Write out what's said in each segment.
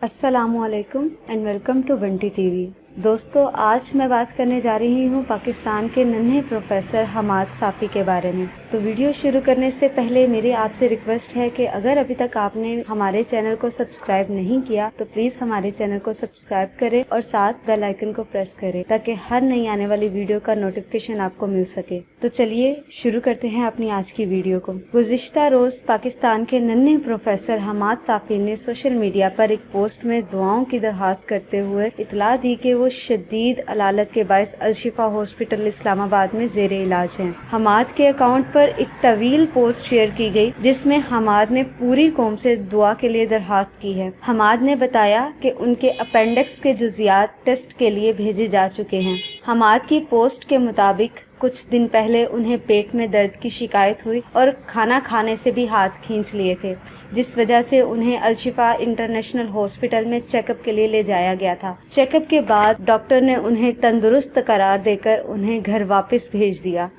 अस्सलामु अलैकुम and welcome to Bunty TV. दोस्तों, आज मैं बात करने जा रही हूँ पाकिस्तान के नन्हे प्रोफेसर हमाद साफ़ी के बारे में। तो वीडियो शुरू करने से पहले मेरी आपसे रिक्वेस्ट है कि अगर अभी तक आपने हमारे चैनल को सब्सक्राइब नहीं किया तो प्लीज़ हमारे चैनल को सब्सक्राइब करें और साथ बेल आइकन को प्रेस करें ताकि हर नई आने वाली वीडियो का नोटिफिकेशन आपको मिल सके। तो चलिए शुरू करते हैं अपनी आज की वीडियो को। गुज़िश्ता रोज़ पाकिस्तान के नन्हे प्रोफेसर हमाद साफ़ी ने सोशल मीडिया पर एक पोस्ट में दुआओं की दरख्वास्त करते हुए इतला दी कि वो शदीद अलालत के बायस अल-शिफा हॉस्पिटल इस्लामाबाद में ज़ेरे इलाज हैं। हमाद के अकाउंट पर एक तवील पोस्ट शेयर की गई जिसमें हमाद ने पूरी कौम से दुआ के लिए दरख्वास्त की है। हमाद ने बताया कि उनके अपेंडिक्स के जुजियात टेस्ट के लिए भेजे जा चुके हैं। हमाद की पोस्ट के मुताबिक कुछ दिन पहले उन्हें पेट में दर्द की शिकायत हुई और खाना खाने से भी हाथ खींच लिए थे, जिस वजह से उन्हें अल-शिफा इंटरनेशनल हॉस्पिटल में चेकअप के लिए ले जाया गया था। चेकअप के बाद डॉक्टर ने उन्हें तंदुरुस्त करार देकर उन्हें घर वापस भेज दिया।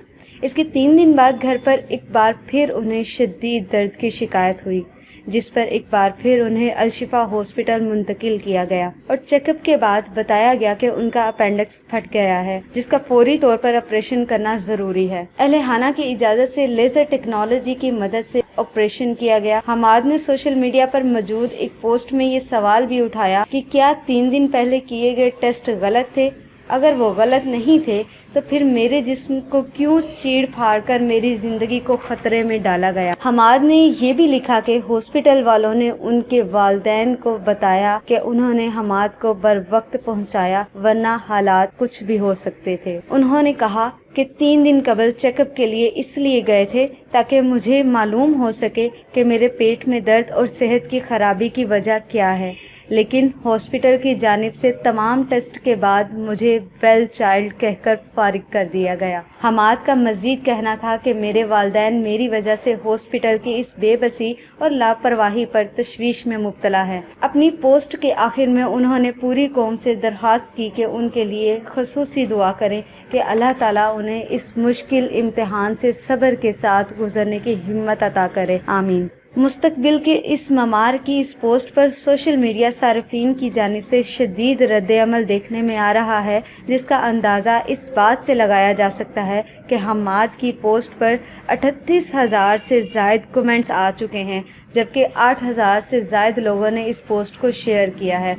इसके 3 दिन बाद घर पर एक बार फिर उन्हें शदीद दर्द की शिकायत हुई, जिस पर एक बार फिर उन्हें अल-शिफा हॉस्पिटल मुंतकिल किया गया और चेकअप के बाद बताया गया कि उनका अपेंडिक्स फट गया है, जिसका फौरी तौर पर ऑपरेशन करना जरूरी है। अहले-खाना की इजाजत से लेजर टेक्नोलॉजी की मदद से ऑपरेशन किया गया। हमाद ने सोशल मीडिया पर मौजूद एक पोस्ट में ये सवाल भी उठाया कि क्या 3 दिन पहले किए गए टेस्ट गलत थे? अगर वो गलत नहीं थे तो फिर मेरे जिस्म को क्यों चीड़ फाड़ कर मेरी ज़िंदगी को ख़तरे में डाला गया। हमाद ने ये भी लिखा कि हॉस्पिटल वालों ने उनके वालिदैन को बताया कि उन्होंने हमाद को बर वक्त पहुंचाया, वरना हालात कुछ भी हो सकते थे। उन्होंने कहा कि 3 दिन कबल चेकअप के लिए इसलिए गए थे ताकि मुझे मालूम हो सके कि मेरे पेट में दर्द और सेहत की खराबी की वजह क्या है, लेकिन हॉस्पिटल की जानिब से तमाम टेस्ट के बाद मुझे वेल चाइल्ड कहकर फारिग कर दिया गया। हमाद का मजीद कहना था कि मेरे वालिदैन मेरी वजह से हॉस्पिटल की इस बेबसी और लापरवाही पर तशवीश में मुब्तला है। अपनी पोस्ट के आखिर में उन्होंने पूरी कौम से दरख्वास्त की कि उनके लिए खसूसी दुआ करें कि अल्लाह ताला उन्हें इस मुश्किल इम्तिहान से सब्र के साथ गुजरने की हिम्मत अता करे, आमीन। मुस्तकबिल के इस ममार की इस पोस्ट पर सोशल मीडिया सार्फिन की जानिब से शदीद रद्द-ए-अमल देखने में आ रहा है, जिसका अंदाज़ा इस बात से लगाया जा सकता है कि हमाद की पोस्ट पर 38,000 से ज़ायद कमेंट्स आ चुके हैं, जबकि 8,000 से ज़ायद लोगों ने इस पोस्ट को शेयर किया है।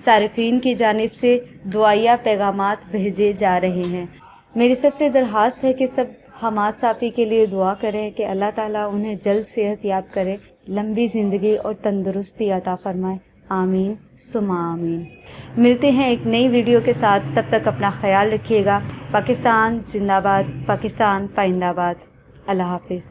सार्फिन की जानिब से दुआया पैगामात भेजे जा रहे हैं। मेरी सबसे दरख्वास्त है कि सब हमाद साफ़ी के लिए दुआ करें कि अल्लाह ताला उन्हें जल्द सेहत याब करे, लंबी ज़िंदगी और तंदुरुस्ती अता फरमाए, आमीन सुमा आमीन। मिलते हैं एक नई वीडियो के साथ, तब तक अपना ख्याल रखिएगा। पाकिस्तान जिंदाबाद, पाकिस्तान पाइंदाबाद। अल्लाह हाफिज़।